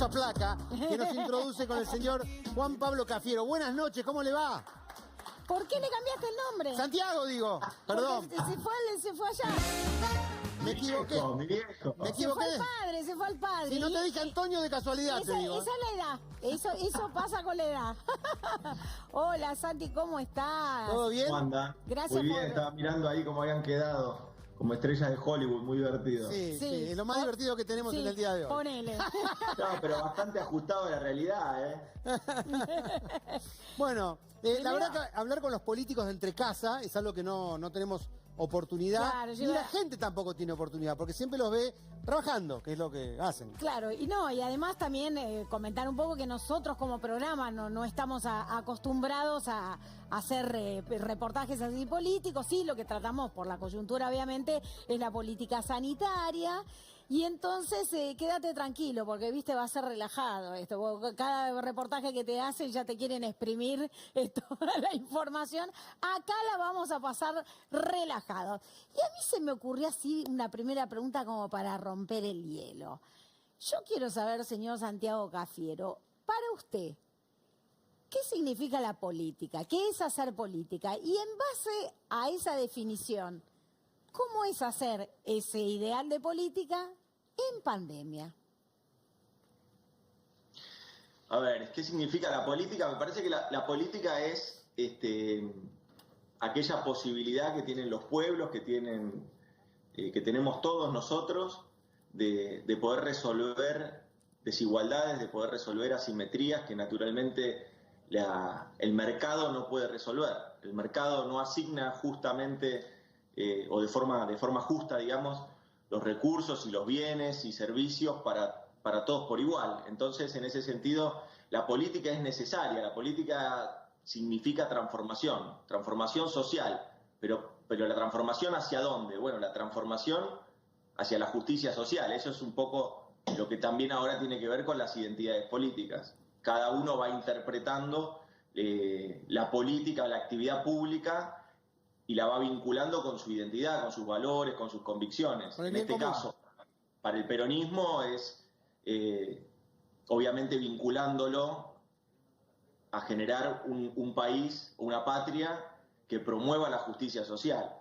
hermosa placa que nos introduce con el señor Juan Pablo Cafiero. Buenas noches, ¿cómo le va? ¿Por qué le cambiaste el nombre? Santiago, digo. Perdón. Porque se fue allá. Me equivoqué. Mi viejo. Me Se equivoqué. fue al padre. Si no te dije Antonio de casualidad, te digo. Esa es la edad. Eso pasa con la edad. Hola, Santi, ¿cómo estás? ¿Todo bien? ¿Cómo anda? Gracias Muy bien, por- estaba mirando ahí cómo habían quedado. Como estrellas de Hollywood, muy divertido. Sí, Sí. sí, es lo más divertido que tenemos en el día de hoy. Ponele. No, pero bastante ajustado a la realidad, ¿eh? Bueno, la verdad que hablar con los políticos de entre casa es algo que no tenemos oportunidad. Claro, y la gente tampoco tiene oportunidad, porque siempre los ve trabajando, que es lo que hacen. Claro, y además también comentar un poco que nosotros como programa no estamos acostumbrados a hacer reportajes así políticos. Sí, lo que tratamos por la coyuntura obviamente es la política sanitaria. Y entonces quédate tranquilo, porque viste, va a ser relajado esto. Cada reportaje que te hacen ya te quieren exprimir toda la información. Acá la vamos a pasar relajado. Y a mí se me ocurrió así una primera pregunta como para romper el hielo. Yo quiero saber, señor Santiago Cafiero, para usted, ¿qué significa la política? ¿Qué es hacer política? Y en base a esa definición, ¿cómo es hacer ese ideal de política en pandemia? A ver, ¿qué significa la política? Me parece que la política es aquella posibilidad que tienen los pueblos, que tenemos todos nosotros, de poder resolver desigualdades, de poder resolver asimetrías que naturalmente el mercado no puede resolver. El mercado no asigna justamente o de forma justa, digamos, los recursos y los bienes y servicios para todos por igual. Entonces, en ese sentido, la política es necesaria. La política significa transformación social. Pero la transformación ¿hacia dónde? Bueno, la transformación hacia la justicia social. Eso es un poco lo que también ahora tiene que ver con las identidades políticas. Cada uno va interpretando la política, la actividad pública, y la va vinculando con su identidad, con sus valores, con sus convicciones. En este caso, para el peronismo es obviamente vinculándolo a generar un país, una patria que promueva la justicia social.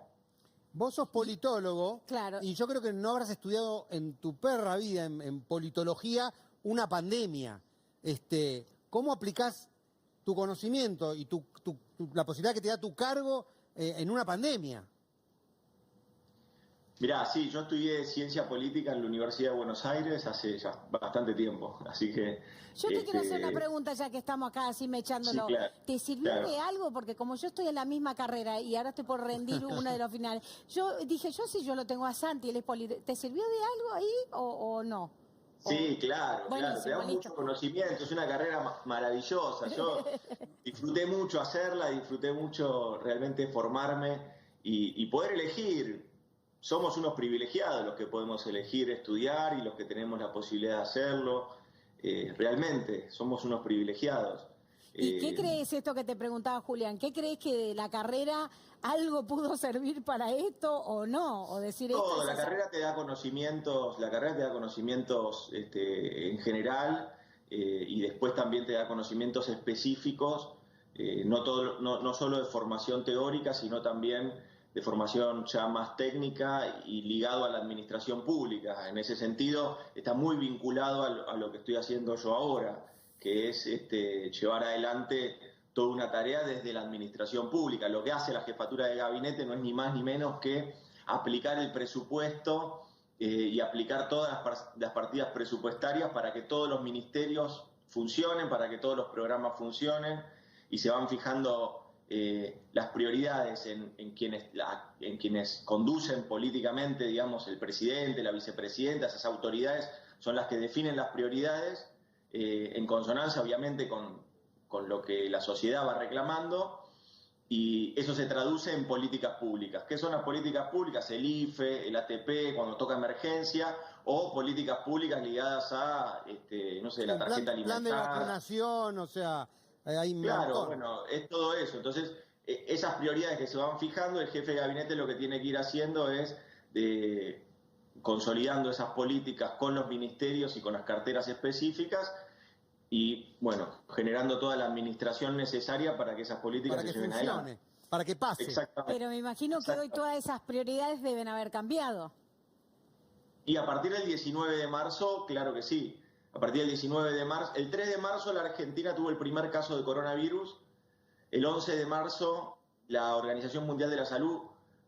Vos sos politólogo, Claro. Y yo creo que no habrás estudiado en tu perra vida, en politología, una pandemia. ¿Cómo aplicás tu conocimiento y la posibilidad que te da tu cargo en una pandemia? Mirá, sí, yo estudié ciencia política en la Universidad de Buenos Aires hace ya bastante tiempo, así que... Yo te quiero hacer una pregunta ya que estamos acá así mechándolo. Sí, claro, ¿Te sirvió claro. de algo? Porque como yo estoy en la misma carrera y ahora estoy por rendir una de los finales, yo dije, yo lo tengo a Santi, él es ¿te sirvió de algo ahí o no? Sí, claro, Buenísimo, te da listo. mucho conocimiento, es una carrera maravillosa. Yo disfruté mucho hacerla, disfruté mucho realmente formarme y poder elegir. Somos unos privilegiados los que podemos elegir estudiar y los que tenemos la posibilidad de hacerlo. Realmente, somos unos privilegiados. ¿Y qué crees esto que te preguntaba Julián? ¿Qué crees que de la carrera algo pudo servir para esto o no? O decir Todo, la carrera te da conocimientos, en general y después también te da conocimientos específicos, no solo de formación teórica, sino también de formación ya más técnica y ligado a la administración pública. En ese sentido está muy vinculado a lo que estoy haciendo yo ahora, que es llevar adelante toda una tarea desde la administración pública. Lo que hace la jefatura de gabinete no es ni más ni menos que aplicar el presupuesto y aplicar todas las partidas presupuestarias para que todos los ministerios funcionen, para que todos los programas funcionen, y se van fijando las prioridades en quienes conducen políticamente, digamos, el presidente, la vicepresidenta. Esas autoridades son las que definen las prioridades en consonancia, obviamente, con lo que la sociedad va reclamando, y eso se traduce en políticas públicas. ¿Qué son las políticas públicas? El IFE, el ATP, cuando toca emergencia, o políticas públicas ligadas a, la tarjeta alimentaria. Plan de vacunación, o sea, hay un Claro, montón. bueno, es todo eso. Entonces, esas prioridades que se van fijando, el jefe de gabinete lo que tiene que ir haciendo es de consolidando esas políticas con los ministerios y con las carteras específicas y, bueno, generando toda la administración necesaria para que esas políticas se lleven adelante. Para que pase. Exactamente. Pero me imagino que hoy todas esas prioridades deben haber cambiado. Y a partir del 19 de marzo, claro que sí. A partir del 19 de marzo, el 3 de marzo la Argentina tuvo el primer caso de coronavirus. El 11 de marzo la Organización Mundial de la Salud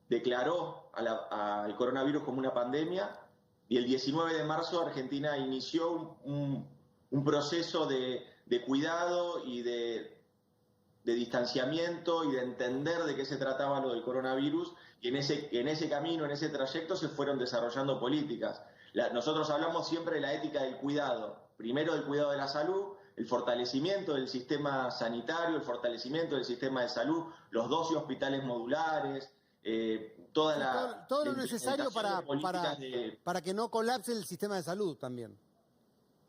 declaró al coronavirus como una pandemia y el 19 de marzo Argentina inició un proceso de cuidado y de distanciamiento y de entender de qué se trataba lo del coronavirus, y en ese camino, en ese trayecto se fueron desarrollando políticas. Nosotros hablamos siempre de la ética del cuidado, primero del cuidado de la salud, el fortalecimiento del sistema sanitario, el fortalecimiento del sistema de salud, los 12 hospitales modulares, todo lo necesario para que no colapse el sistema de salud también.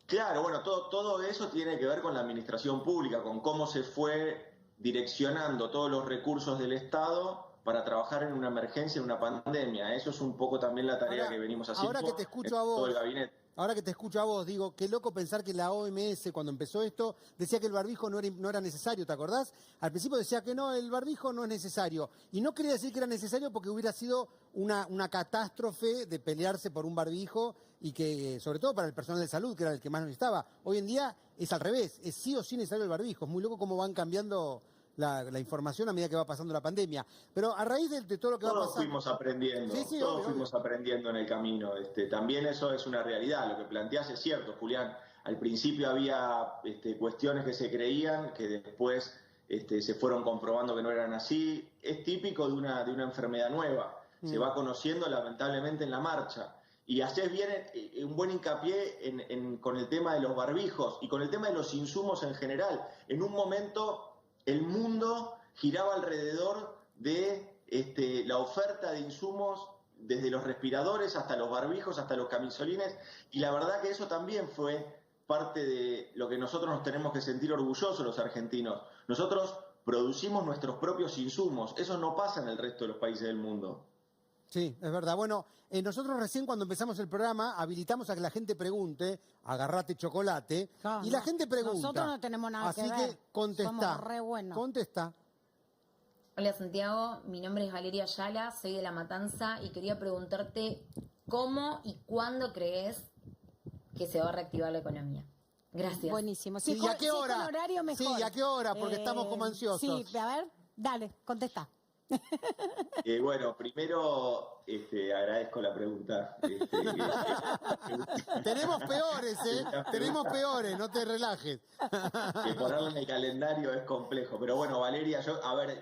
Claro, bueno, todo eso tiene que ver con la administración pública, con cómo se fue direccionando todos los recursos del Estado para trabajar en una emergencia, en una pandemia. Eso es un poco también la tarea que venimos haciendo. Ahora que te escucho a vos, todo el gabinete. Ahora que te escucho a vos, digo, qué loco pensar que la OMS, cuando empezó esto, decía que el barbijo no era necesario, ¿te acordás? Al principio decía que no, el barbijo no es necesario. Y no quería decir que era necesario porque hubiera sido una catástrofe de pelearse por un barbijo y que, sobre todo para el personal de salud, que era el que más necesitaba. Hoy en día es al revés, es sí o sí necesario el barbijo. Es muy loco cómo van cambiando la información a medida que va pasando la pandemia. Pero a raíz de todo lo que va pasando... Todos fuimos aprendiendo, todos fuimos aprendiendo en el camino. También eso es una realidad. Lo que planteás es cierto, Julián. Al principio había cuestiones que se creían, que después se fueron comprobando que no eran así. Es típico de una enfermedad nueva. Se va conociendo lamentablemente en la marcha. Y hacés bien un buen hincapié con el tema de los barbijos y con el tema de los insumos en general. En un momento el mundo giraba alrededor de la oferta de insumos, desde los respiradores hasta los barbijos, hasta los camisolines, y la verdad que eso también fue parte de lo que nosotros nos tenemos que sentir orgullosos los argentinos. Nosotros producimos nuestros propios insumos, eso no pasa en el resto de los países del mundo. Sí, es verdad. Bueno, nosotros recién cuando empezamos el programa habilitamos a que la gente pregunte, agarrate chocolate, y la gente pregunta. Nosotros no tenemos nada que ver. Así que contestá. Somos re buenos. Contestá. Hola Santiago, mi nombre es Valeria Ayala, soy de La Matanza y quería preguntarte cómo y cuándo crees que se va a reactivar la economía. Gracias. Buenísimo. Sí, ¿y a qué hora? Con horario mejor. Sí, ¿y a qué hora? Porque estamos como ansiosos. Sí, a ver, dale, contesta. Bueno, primero agradezco la pregunta. Tenemos peores, Tenemos peores, no te relajes. Que ponerlo en el calendario es complejo. Pero bueno, Valeria,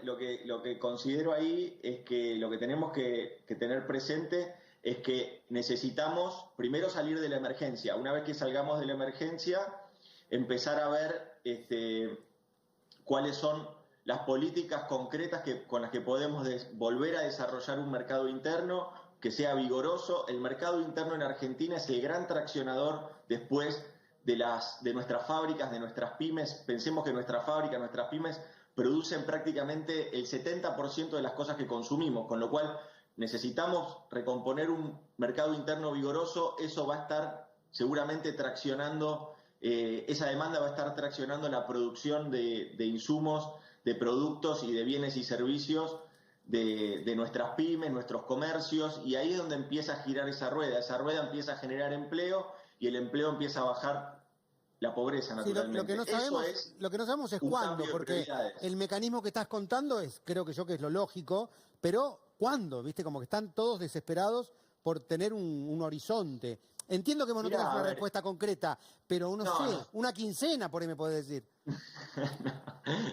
lo que considero ahí es que lo que tenemos que tener presente es que necesitamos primero salir de la emergencia. Una vez que salgamos de la emergencia, empezar a ver cuáles son las políticas concretas con las que podemos volver a desarrollar un mercado interno que sea vigoroso. El mercado interno en Argentina es el gran traccionador después de nuestras fábricas, de nuestras pymes. Pensemos que nuestras fábricas, nuestras pymes producen prácticamente el 70% de las cosas que consumimos, con lo cual necesitamos recomponer un mercado interno vigoroso. Eso va a estar seguramente traccionando, esa demanda va a estar traccionando la producción de insumos, de productos y de bienes y servicios de nuestras pymes, nuestros comercios, y ahí es donde empieza a girar esa rueda empieza a generar empleo y el empleo empieza a bajar la pobreza, naturalmente. Sí, lo que no sabemos es cuándo, porque el mecanismo que estás contando creo que es lo lógico, pero ¿cuándo? ¿Viste? Como que están todos desesperados por tener un horizonte. Entiendo que vos no tengas una respuesta concreta, pero una quincena por ahí me podés decir.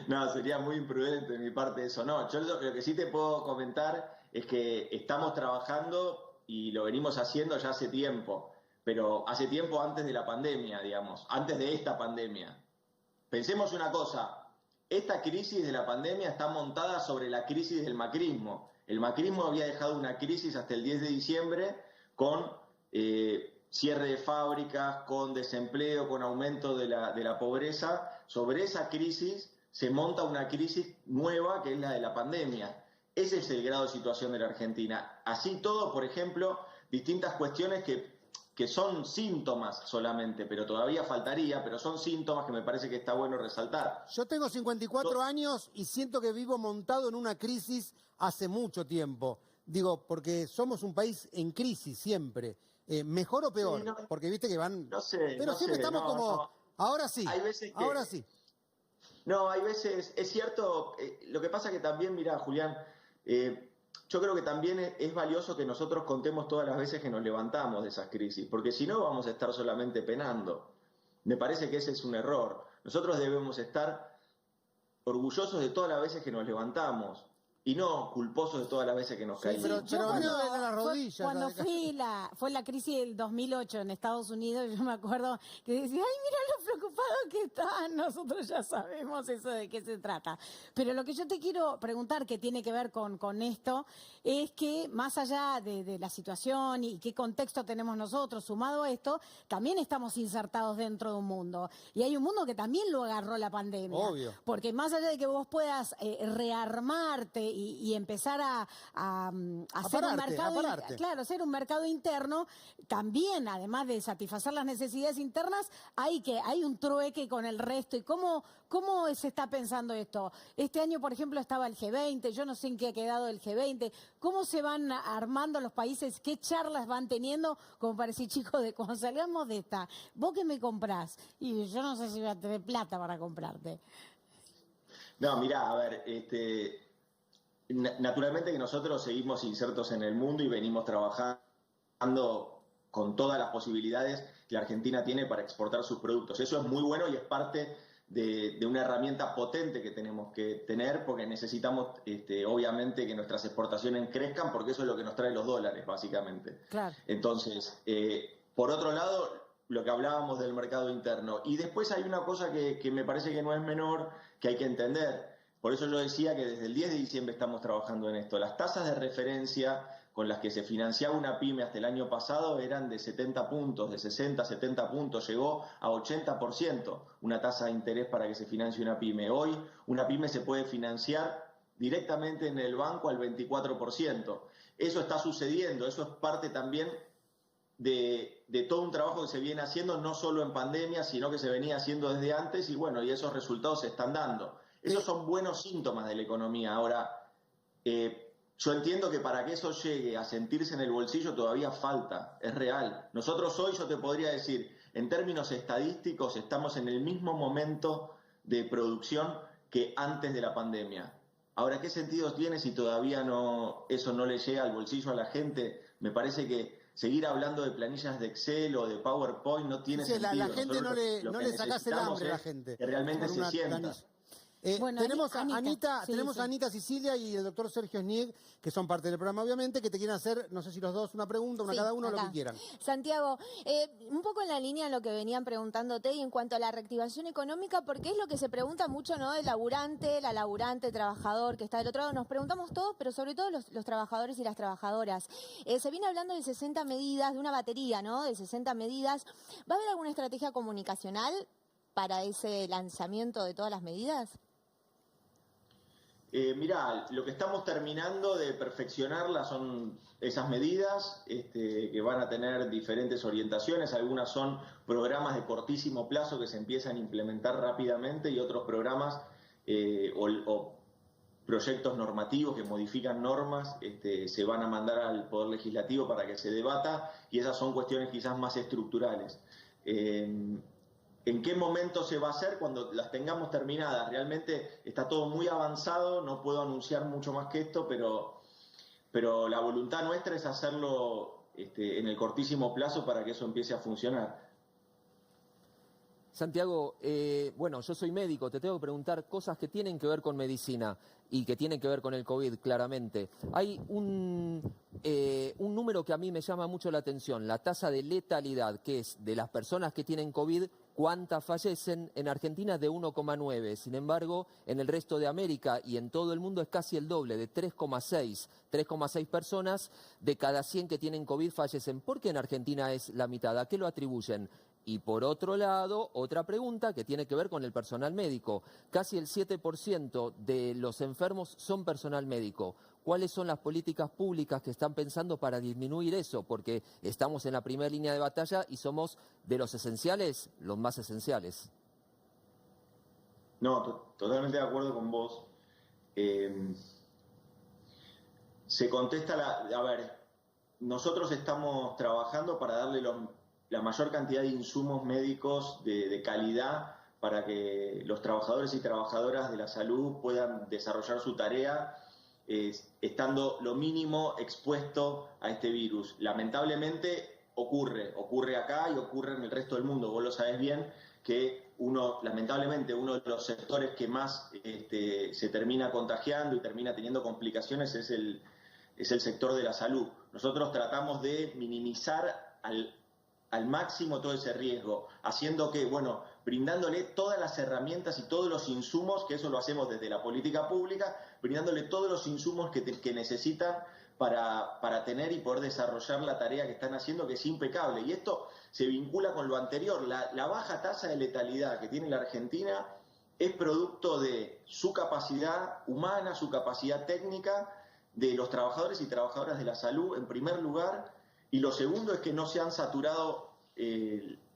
No, sería muy imprudente de mi parte eso. No, yo lo que sí te puedo comentar es que estamos trabajando y lo venimos haciendo ya hace tiempo, pero hace tiempo antes de la pandemia, digamos, antes de esta pandemia. Pensemos una cosa, esta crisis de la pandemia está montada sobre la crisis del macrismo. El macrismo había dejado una crisis hasta el 10 de diciembre con cierre de fábricas, con desempleo, con aumento de la pobreza. Sobre esa crisis se monta una crisis nueva que es la de la pandemia. Ese es el grado de situación de la Argentina. Así todo, por ejemplo, distintas cuestiones que son síntomas solamente, pero todavía faltaría, pero son síntomas que me parece que está bueno resaltar. Yo tengo 54 años y siento que vivo montado en una crisis hace mucho tiempo. Digo, porque somos un país en crisis siempre. ¿Mejor o peor? Sí, no, porque viste que van... no sé, Pero no siempre sé, estamos no, como... no. Ahora sí, Hay veces que... ahora sí. No, hay veces, es cierto, lo que pasa que también, mirá, Julián, yo creo que también es valioso que nosotros contemos todas las veces que nos levantamos de esas crisis, porque si no vamos a estar solamente penando. Me parece que ese es un error. Nosotros debemos estar orgullosos de todas las veces que nos levantamos y no culposos de todas las veces que nos caímos. Pero Cuando, en las rodillas. cuando fue la crisis del 2008 en Estados Unidos, yo me acuerdo que decía, ay, mira lo preocupados que están, nosotros ya sabemos eso de qué se trata. Pero lo que yo te quiero preguntar, que tiene que ver con esto, es que más allá de la situación y qué contexto tenemos nosotros, sumado a esto, también estamos insertados dentro de un mundo. Y hay un mundo que también lo agarró la pandemia. Obvio. Porque más allá de que vos puedas rearmarte y empezar a hacer un mercado, claro, hacer un mercado interno, también, además de satisfacer las necesidades internas, hay un trueque con el resto. ¿Y cómo se está pensando esto? Este año, por ejemplo, estaba el G20, yo no sé en qué ha quedado el G20, ¿cómo se van armando los países? ¿Qué charlas van teniendo? Como para decir, chicos, cuando salgamos de esta, ¿vos qué me comprás? Y yo no sé si voy a tener plata para comprarte. No, mirá, a ver, naturalmente que nosotros seguimos insertos en el mundo y venimos trabajando con todas las posibilidades que la Argentina tiene para exportar sus productos. Eso es muy bueno y es parte de una herramienta potente que tenemos que tener porque necesitamos, obviamente, que nuestras exportaciones crezcan porque eso es lo que nos trae los dólares, básicamente. Claro. Entonces, por otro lado, lo que hablábamos del mercado interno. Y después hay una cosa que me parece que no es menor, que hay que entender. Por eso yo decía que desde el 10 de diciembre estamos trabajando en esto. Las tasas de referencia con las que se financiaba una pyme hasta el año pasado eran de 70 puntos, de 60, 70 puntos, llegó a 80% una tasa de interés para que se financie una pyme. Hoy una pyme se puede financiar directamente en el banco al 24%. Eso está sucediendo, eso es parte también de todo un trabajo que se viene haciendo, no solo en pandemia, sino que se venía haciendo desde antes y bueno, y esos resultados se están dando. Esos son buenos síntomas de la economía. Ahora, yo entiendo que para que eso llegue a sentirse en el bolsillo todavía falta, es real. Nosotros hoy, yo te podría decir, en términos estadísticos, estamos en el mismo momento de producción que antes de la pandemia. Ahora, ¿qué sentido tiene si todavía eso no le llega al bolsillo a la gente? Me parece que seguir hablando de planillas de Excel o de PowerPoint no tiene sentido. La gente no le sacás el hambre a la es gente. que realmente se sienta. Planilla. Bueno, tenemos a Anita, tenemos sí. a Anita Sicilia y el doctor Sergio Snieg, que son parte del programa, obviamente, que te quieren hacer, no sé si los dos, una pregunta, una Sí, cada uno, acá. lo que quieran. Santiago, un poco en la línea de lo que venían preguntándote y en cuanto a la reactivación económica, porque es lo que se pregunta mucho, ¿no? El laburante, la laburante, el trabajador que está del otro lado. Nos preguntamos todos, pero sobre todo los trabajadores y las trabajadoras. Se viene hablando de 60 medidas, de una batería, ¿no? De 60 medidas. ¿Va a haber alguna estrategia comunicacional para ese lanzamiento de todas las medidas? Mirá, lo que estamos terminando de perfeccionarlas son esas medidas que van a tener diferentes orientaciones. Algunas son programas de cortísimo plazo que se empiezan a implementar rápidamente y otros programas o proyectos normativos que modifican normas se van a mandar al Poder Legislativo para que se debata y esas son cuestiones quizás más estructurales. ¿En qué momento se va a hacer? Cuando las tengamos terminadas. Realmente está todo muy avanzado, no puedo anunciar mucho más que esto, pero la voluntad nuestra es hacerlo en el cortísimo plazo para que eso empiece a funcionar. Santiago, bueno, yo soy médico, te tengo que preguntar cosas que tienen que ver con medicina y que tienen que ver con el COVID, claramente. Hay un número que a mí me llama mucho la atención, la tasa de letalidad, que es de las personas que tienen COVID, cuántas fallecen. En Argentina es de 1,9, sin embargo, en el resto de América y en todo el mundo es casi el doble, de 3,6 personas de cada 100 que tienen COVID fallecen. ¿Por qué en Argentina es la mitad? ¿A qué lo atribuyen? Y por otro lado, otra pregunta que tiene que ver con el personal médico. Casi el 7% de los enfermos son personal médico. ¿cuáles son las políticas públicas que están pensando para disminuir eso? Porque estamos en la primera línea de batalla y somos de los esenciales, los más esenciales. No, totalmente de acuerdo con vos. Se contesta a ver, nosotros estamos trabajando para darle la mayor cantidad de insumos médicos de calidad para que los trabajadores y trabajadoras de la salud puedan desarrollar su tarea estando lo mínimo expuesto a este virus. Lamentablemente ocurre acá y ocurre en el resto del mundo. Vos lo sabés bien que lamentablemente uno de los sectores que más se termina contagiando y termina teniendo complicaciones es el sector de la salud. Nosotros tratamos de minimizar al máximo todo ese riesgo, haciendo que, brindándole todas las herramientas y todos los insumos, que eso lo hacemos desde la política pública, brindándole todos los insumos que necesitan para tener y poder desarrollar la tarea que están haciendo, que es impecable. Y esto se vincula con lo anterior. La baja tasa de letalidad que tiene la Argentina es producto de su capacidad humana, su capacidad técnica, de los trabajadores y trabajadoras de la salud, en primer lugar, y lo segundo es que no se han saturado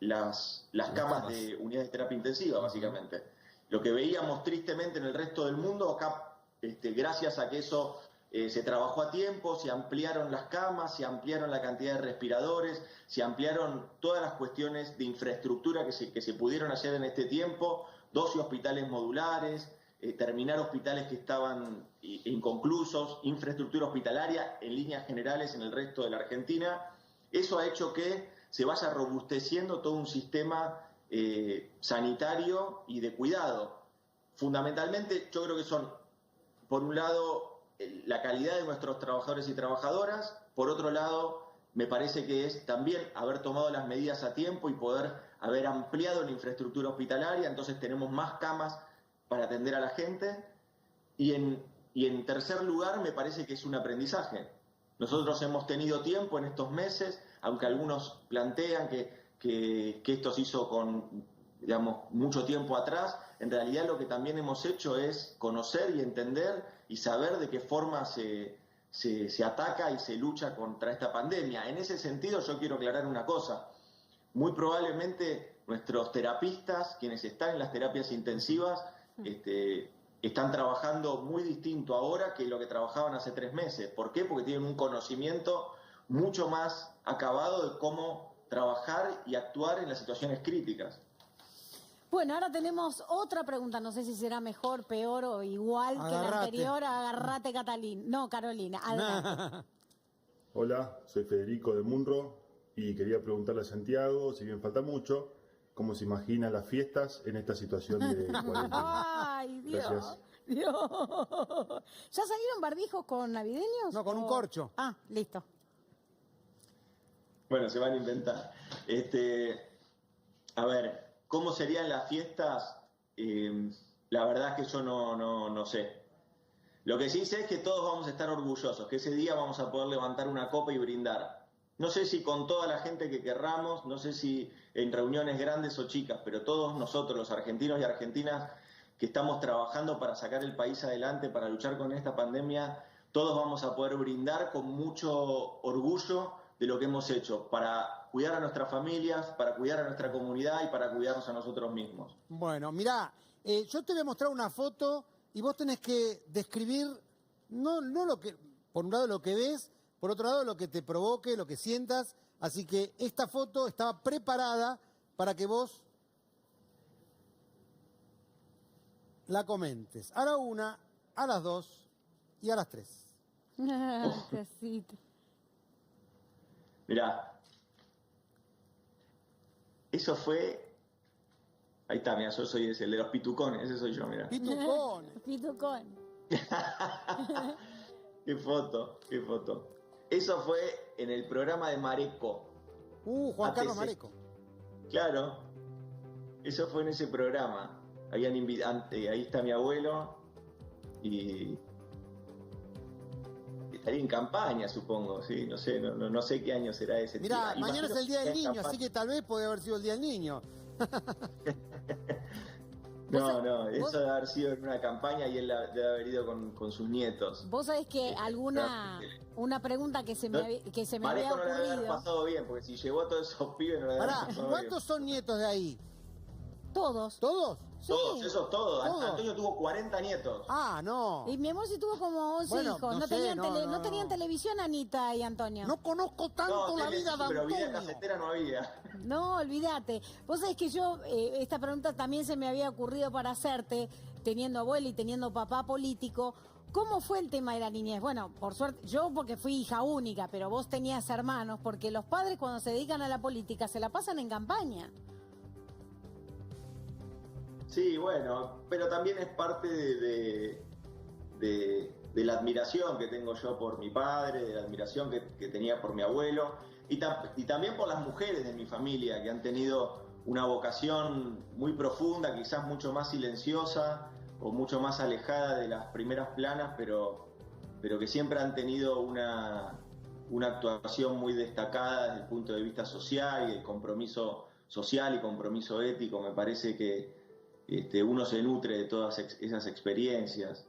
las camas de unidades de terapia intensiva, básicamente. Lo que veíamos tristemente en el resto del mundo, acá, gracias a que eso se trabajó a tiempo, se ampliaron las camas, se ampliaron la cantidad de respiradores, se ampliaron todas las cuestiones de infraestructura que se pudieron hacer en este tiempo, 12 hospitales modulares, terminar hospitales que estaban inconclusos, infraestructura hospitalaria en líneas generales en el resto de la Argentina. Eso ha hecho que se vaya robusteciendo todo un sistema sanitario y de cuidado. Fundamentalmente, yo creo que son, por un lado, la calidad de nuestros trabajadores y trabajadoras, por otro lado, me parece que es también haber tomado las medidas a tiempo y poder haber ampliado la infraestructura hospitalaria, entonces tenemos más camas para atender a la gente, y en tercer lugar me parece que es un aprendizaje. Nosotros hemos tenido tiempo en estos meses, aunque algunos plantean que esto se hizo con, mucho tiempo atrás, en realidad lo que también hemos hecho es conocer y entender y saber de qué forma se ataca y se lucha contra esta pandemia. En ese sentido yo quiero aclarar una cosa, muy probablemente nuestros terapistas, quienes están en las terapias intensivas, están trabajando muy distinto ahora que lo que trabajaban hace 3 meses. ¿Por qué? Porque tienen un conocimiento mucho más acabado de cómo trabajar y actuar en las situaciones críticas. Bueno, ahora tenemos otra pregunta, no sé si será mejor, peor o igual que la anterior. Agarrate, Carolina. Adelante. Hola, soy Federico de Munro y quería preguntarle a Santiago, si bien falta mucho, ¿cómo se imagina las fiestas en esta situación de cuarentena? ¡Ay, Dios! Gracias. Dios. ¿Ya salieron barbijos con navideños? No, con un corcho. Ah, listo. Bueno, se van a inventar. A ver, ¿cómo serían las fiestas? La verdad es que yo no sé. Lo que sí sé es que todos vamos a estar orgullosos, que ese día vamos a poder levantar una copa y brindar. No sé si con toda la gente que querramos, no sé si en reuniones grandes o chicas, pero todos nosotros, los argentinos y argentinas que estamos trabajando para sacar el país adelante, para luchar con esta pandemia, todos vamos a poder brindar con mucho orgullo de lo que hemos hecho para cuidar a nuestras familias, para cuidar a nuestra comunidad y para cuidarnos a nosotros mismos. Bueno, mirá, yo te voy a mostrar una foto y vos tenés que describir, no lo que, por un lado lo que ves, por otro lado lo que te provoque, lo que sientas. Así que esta foto estaba preparada para que vos la comentes. A la 1, a las 2 y a las 3. Mirá, eso fue... Ahí está, mira, yo soy ese, el de los pitucones, ese soy yo, mira. Pitucón. Pitucón. Qué foto, qué foto. Eso fue en el programa de Mareco. Juan Carlos Mareco. Claro, eso fue en ese programa. Habían invitado, ahí está mi abuelo y estaría en campaña, supongo, sí, no sé, no sé qué año será ese. Mirá, mañana es el Día del Niño, así que tal vez puede haber sido el Día del Niño. No, eso debe haber sido en una campaña y él debe haber ido con sus nietos. Vos sabés que una pregunta que se me había Parejo no le debe haber ocurrido. pasado bien, porque si llevó a todos esos pibes no le debe haber Pará, pasado ¿cuántos son nietos de ahí? Todos. ¿Todos? Sí. Todos, esos todos. Todos. Antonio tuvo 40 nietos. Ah, no. Y mi amor sí tuvo como 11 Bueno, hijos. no No, sé, tenían no. tenían televisión, Anita y Antonio. No conozco tanto la tele vida sí, de pero vida Antonio. casetera no había. No, olvídate. Vos sabés que yo, esta pregunta también se me había ocurrido para hacerte, teniendo abuelo y teniendo papá político. ¿Cómo fue el tema de la niñez? Bueno, por suerte, yo porque fui hija única, pero vos tenías hermanos, porque los padres cuando se dedican a la política se la pasan en campaña. Sí, bueno, pero también es parte de la admiración que tengo yo por mi padre, de la admiración que tenía por mi abuelo y también por las mujeres de mi familia que han tenido una vocación muy profunda, quizás mucho más silenciosa o mucho más alejada de las primeras planas, pero que siempre han tenido una actuación muy destacada desde el punto de vista social y el compromiso social y compromiso ético. Me parece que uno se nutre de todas esas experiencias.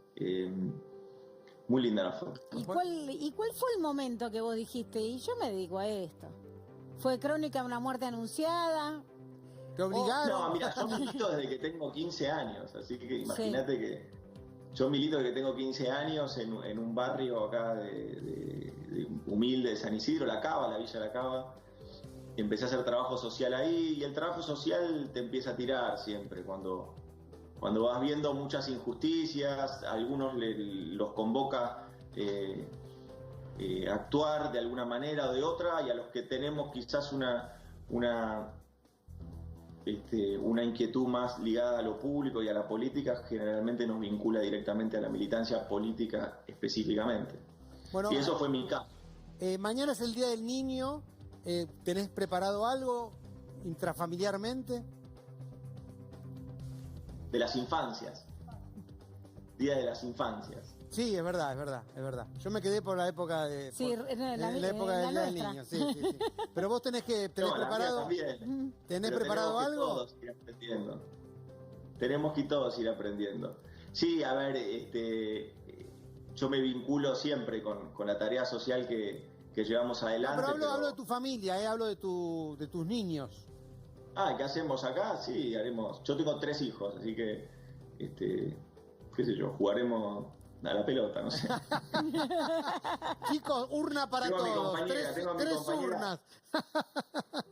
Muy linda la foto. ¿Y cuál fue el momento que vos dijiste, y yo me dedico a esto? ¿Fue crónica de una muerte anunciada? ¿Te obligaron? No, mira, yo milito desde que tengo 15 años, así que imagínate que yo milito desde que tengo 15 años en un barrio acá de humilde de San Isidro, La Cava, la Villa La Cava. Empecé a hacer trabajo social ahí y el trabajo social te empieza a tirar siempre cuando vas viendo muchas injusticias, a algunos los convoca actuar de alguna manera o de otra, y a los que tenemos quizás una inquietud más ligada a lo público y a la política, generalmente nos vincula directamente a la militancia política específicamente. Bueno, y eso fue mi caso. Mañana es el Día del Niño. ¿Tenés preparado algo intrafamiliarmente? De las infancias. Día de las infancias. Sí, es verdad. Yo me quedé por la época de... Sí, en la en época del Día del nuestra. Niño, sí. Pero vos tenés No, la preparado... mía también. ¿Tenés Pero preparado tenemos que algo? todos ir aprendiendo. Tenemos que todos ir aprendiendo. Sí, a ver, yo me vinculo siempre con la tarea social que llevamos No, adelante. pero hablo de tu familia, hablo de tus niños. ¿Qué hacemos acá? Sí, haremos. Yo tengo 3 hijos, así que, qué sé yo, jugaremos a la pelota, no sé. Chicos, urna para Tengo a mi todos. compañera, tengo a mi Tres compañera. urnas.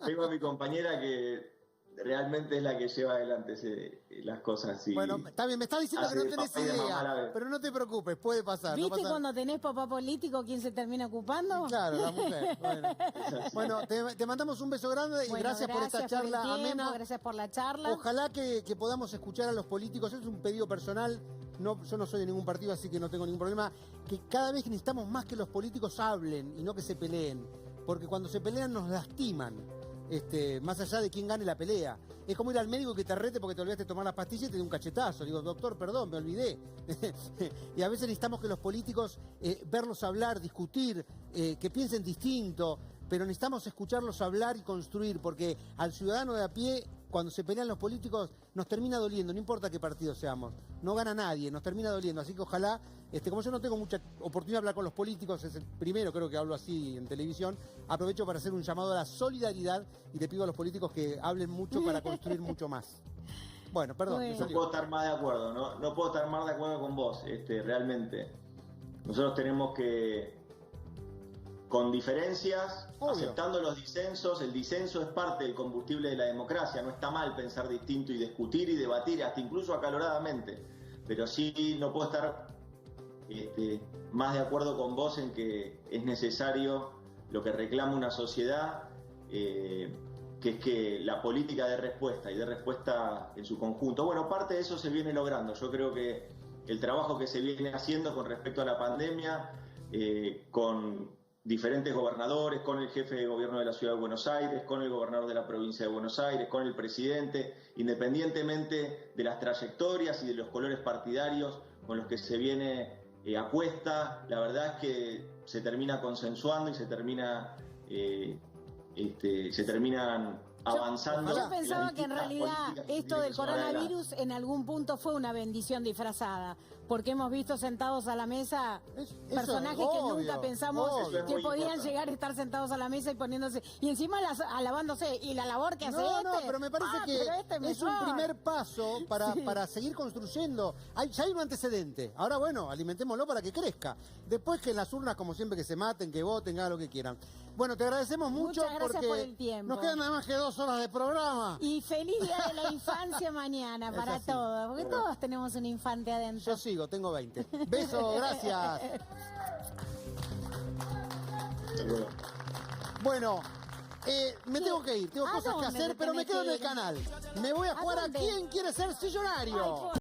Tengo a mi compañera que realmente es la que lleva adelante las cosas. Y Bueno, está bien, me estás diciendo que hace no de tenés papá y de mamá a la idea, vez. pero no te preocupes, puede pasar. no ¿Viste pasa- cuando tenés papá político quién se termina ocupando? Claro, la mujer. Bueno, te mandamos un beso grande y Bueno, gracias por esta por el charla tiempo, amena. gracias por la charla. Ojalá que podamos escuchar a los políticos. Es un pedido personal. No, yo no soy de ningún partido, así que no tengo ningún problema. Que cada vez que necesitamos más que los políticos hablen y no que se peleen. Porque cuando se pelean nos lastiman. Más allá de quién gane la pelea. Es como ir al médico que te rete porque te olvidaste de tomar las pastillas y te da un cachetazo. Digo, doctor, perdón, me olvidé. Y a veces necesitamos que los políticos, verlos hablar, discutir, que piensen distinto. Pero necesitamos escucharlos hablar y construir, porque al ciudadano de a pie, cuando se pelean los políticos, nos termina doliendo, no importa qué partido seamos. No gana nadie, nos termina doliendo. Así que ojalá, como yo no tengo mucha oportunidad de hablar con los políticos, es el primero creo que hablo así en televisión, aprovecho para hacer un llamado a la solidaridad y le pido a los políticos que hablen mucho para construir mucho más. Bueno, perdón. Bueno. me No salió. puedo estar más de acuerdo, no puedo estar más de acuerdo con vos, realmente. Nosotros tenemos que, con diferencias, Obvio. aceptando los disensos, el disenso es parte del combustible de la democracia, no está mal pensar distinto y discutir y debatir, hasta incluso acaloradamente, pero sí no puedo estar más de acuerdo con vos en que es necesario lo que reclama una sociedad, que es que la política dé respuesta y dé respuesta en su conjunto. Bueno, parte de eso se viene logrando. Yo creo que el trabajo que se viene haciendo con respecto a la pandemia, con diferentes gobernadores, con el jefe de gobierno de la Ciudad de Buenos Aires, con el gobernador de la provincia de Buenos Aires, con el presidente, independientemente de las trayectorias y de los colores partidarios con los que se viene a cuesta, la verdad es que se termina consensuando y se terminan avanzando. Yo pensaba en que en las distintas realidad políticas que esto tienen del que llevar adelante. coronavirus en algún punto fue una bendición disfrazada, porque hemos visto sentados a la mesa Eso, personajes que obvio, nunca pensamos obvio. Eso es que muy podían importante. llegar a estar sentados a la mesa y poniéndose, y encima alabándose, y la labor que hace No, pero me parece que pero este es un mejor. primer paso para, Sí. para seguir construyendo. Ya hay un antecedente. Ahora, bueno, alimentémoslo para que crezca. Después que en las urnas, como siempre, que se maten, que voten, hagan lo que quieran. Bueno, te agradecemos mucho Muchas gracias porque por el tiempo. nos quedan nada más que 2 horas de programa. Y feliz día de la infancia mañana Es para así. todos, porque todos tenemos un infante adentro. Yo sigo, tengo 20. Beso, gracias. Hasta luego. Bueno, me tengo que ir, tengo ¿A cosas que dónde hacer, te pero me tenés quedo en que el ir? canal. Me voy a ¿A jugar a dónde? ¿Quién quiere ser millonario? Ay,